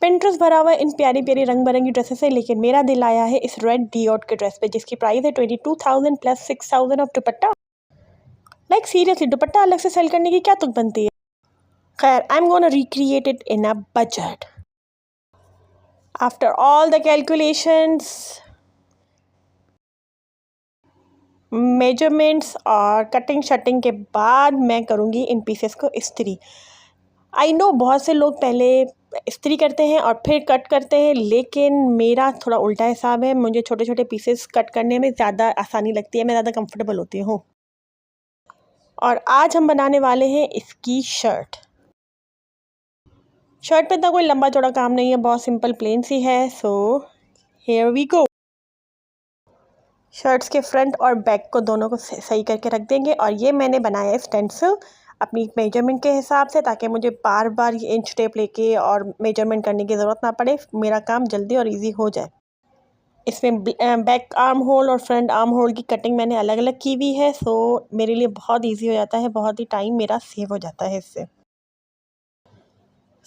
Pinterest भरा हुआ है इन प्यारी प्यारी रंग बिरंगी ड्रेसेस से, लेकिन मेरा दिल आया है इस रेड डियोट के ड्रेस पे जिसकी प्राइस है 22,000 plus 6,000 of dupatta. Like seriously दुपट्टा अलग से सेल करने की क्या तुक बनती है। खैर, I am gonna recreate it in a budget. After all the calculations, measurements और कटिंग शटिंग के बाद मैं करूँगी इन पीसेस को इस्त्री। आई नो बहुत से लोग पहले इस्त्री करते हैं और फिर कट करते हैं, लेकिन मेरा थोड़ा उल्टा हिसाब है। मुझे छोटे छोटे पीसेस कट करने में ज़्यादा आसानी लगती है, मैं ज़्यादा कंफर्टेबल होती हूँ। और आज हम बनाने वाले हैं इसकी शर्ट। शर्ट पे इतना कोई लंबा चौड़ा काम नहीं है, बहुत सिंपल प्लेन सी है। So here we go. Shirts के फ्रंट और बैक को दोनों को सही करके रख देंगे। और ये मैंने बनाया है स्टेंसिल अपनी मेजरमेंट के हिसाब से, ताकि मुझे बार बार ये इंच टेप लेके और मेजरमेंट करने की ज़रूरत ना पड़े, मेरा काम जल्दी और इजी हो जाए। इसमें बैक आर्म होल और फ्रंट आर्म होल की कटिंग मैंने अलग अलग की हुई है, सो मेरे लिए बहुत इजी हो जाता है, बहुत ही टाइम मेरा सेव हो जाता है इससे।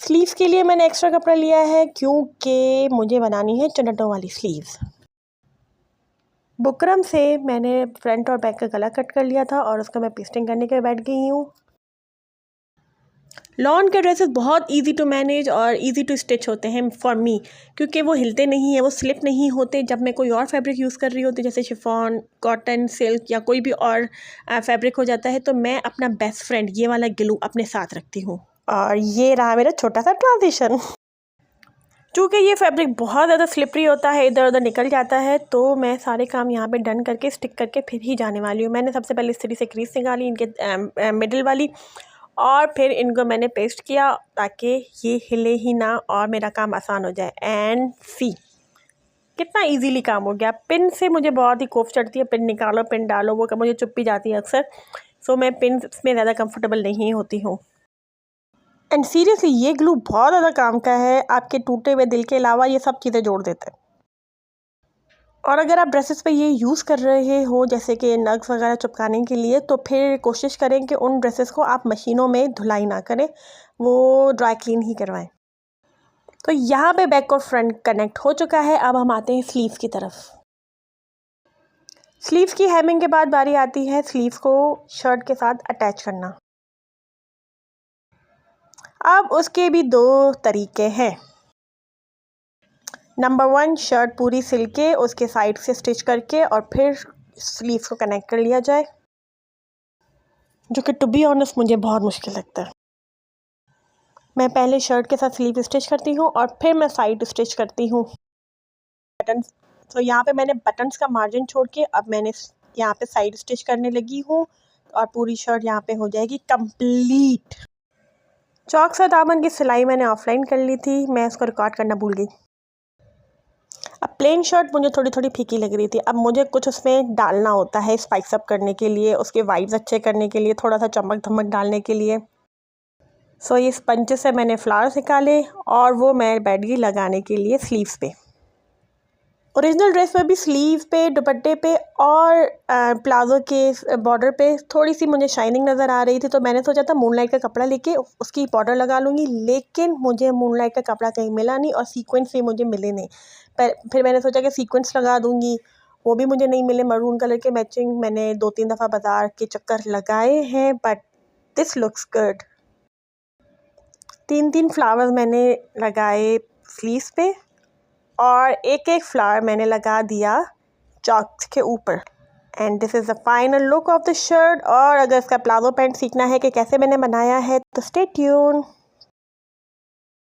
स्लीव्स के लिए मैंने एक्स्ट्रा कपड़ा लिया है क्योंकि मुझे बनानी है चुन्नटों वाली स्लीव्स। बुकरम से मैंने फ्रंट और बैक का गला कट कर लिया था और उसका मैं पेस्टिंग करने के बैठ गई हूँ। लॉन के ड्रेसेस बहुत इजी टू मैनेज और इजी टू स्टिच होते हैं फॉर मी, क्योंकि वो हिलते नहीं हैं, वो स्लिप नहीं होते। जब मैं कोई और फैब्रिक यूज़ कर रही होती जैसे शिफॉन, कॉटन, सिल्क या कोई भी और फैब्रिक हो जाता है, तो मैं अपना बेस्ट फ्रेंड ये वाला ग्लू अपने साथ रखती हूँ। और ये रहा मेरा छोटा सा ट्रांजिशन। चूँकि ये फैब्रिक बहुत ज़्यादा स्लिपरी होता है, इधर उधर निकल जाता है, तो मैं सारे काम यहाँ पे डन करके स्टिक करके फिर ही जाने वाली हूँ। मैंने सबसे पहले इस से क्रीज निकाली इनके मिडिल वाली, और फिर इनको मैंने पेस्ट किया ताकि ये हिले ही ना और मेरा काम आसान हो जाए। एंड सी कितना इजीली काम हो गया। पिन से मुझे बहुत ही कोफ चढ़ती है, पिन निकालो पिन डालो, वो मुझे चुप भी जाती है अक्सर। सो मैं पिन में ज़्यादा कंफर्टेबल नहीं होती हूँ। एंड सीरियसली ये ग्लू बहुत ज़्यादा काम का है, आपके टूटे हुए दिल के अलावा ये सब चीज़ें जोड़ देते हैं। और अगर आप ड्रेसेस पे ये यूज़ कर रहे हो जैसे कि नग्स वगैरह चिपकाने के लिए, तो फिर कोशिश करें कि उन ड्रेसेस को आप मशीनों में धुलाई ना करें, वो ड्राई क्लीन ही करवाएं। तो यहाँ पे बैक और फ्रंट कनेक्ट हो चुका है। अब हम आते हैं स्लीव्स की तरफ। स्लीव्स की हेमिंग के बाद बारी आती है स्लीव्स को शर्ट के साथ अटैच करना। अब उसके भी दो तरीके हैं। नंबर 1, शर्ट पूरी सिल के उसके साइड से स्टिच करके और फिर स्लीव्स को कनेक्ट कर लिया जाए, जो कि टू बी ऑनेस्ट मुझे बहुत मुश्किल लगता है। मैं पहले शर्ट के साथ स्लीव स्टिच करती हूँ और फिर मैं साइड स्टिच करती हूँ बटन। तो यहाँ पे मैंने बटन्स का मार्जिन छोड़ के अब मैंने यहाँ पे साइड स्टिच करने लगी हूँ और पूरी शर्ट यहाँ पे हो जाएगी कंप्लीट। चौक सा दामन की सिलाई मैंने ऑफलाइन कर ली थी, मैं इसको रिकॉर्ड करना भूल गई। अब प्लेन शर्ट मुझे थोड़ी थोड़ी फीकी लग रही थी, अब मुझे कुछ उसमें डालना होता है स्पाइस अप करने के लिए, उसके वाइब्स अच्छे करने के लिए, थोड़ा सा चमक धमक डालने के लिए। सो ये स्पंज से मैंने फ्लावर्स निकाले और वो मैं बैठ गई लगाने के लिए स्लीव्स पे। ओरिजिनल ड्रेस में भी स्लीव पे, दुपट्टे पे और प्लाजो के बॉर्डर पे थोड़ी सी मुझे शाइनिंग नज़र आ रही थी, तो मैंने सोचा था मूनलाइट का कपड़ा लेके उसकी बॉर्डर लगा लूँगी, लेकिन मुझे मूनलाइट का कपड़ा कहीं मिला नहीं और सीक्वेंस भी मुझे मिले नहीं। पर फिर मैंने सोचा कि सीक्वेंस लगा दूँगी, वो भी मुझे नहीं मिले मरून कलर के मैचिंग। मैंने 2-3 दफ़ा बाज़ार के चक्कर लगाए हैं, but this looks good. 3-3 flowers मैंने लगाए स्लीव्स पे और एक एक फ्लावर मैंने लगा दिया चॉक के ऊपर। And this is the final look of the shirt. और अगर इसका प्लाजो पैंट सीखना है कि कैसे मैंने बनाया है तो स्टे ट्यून।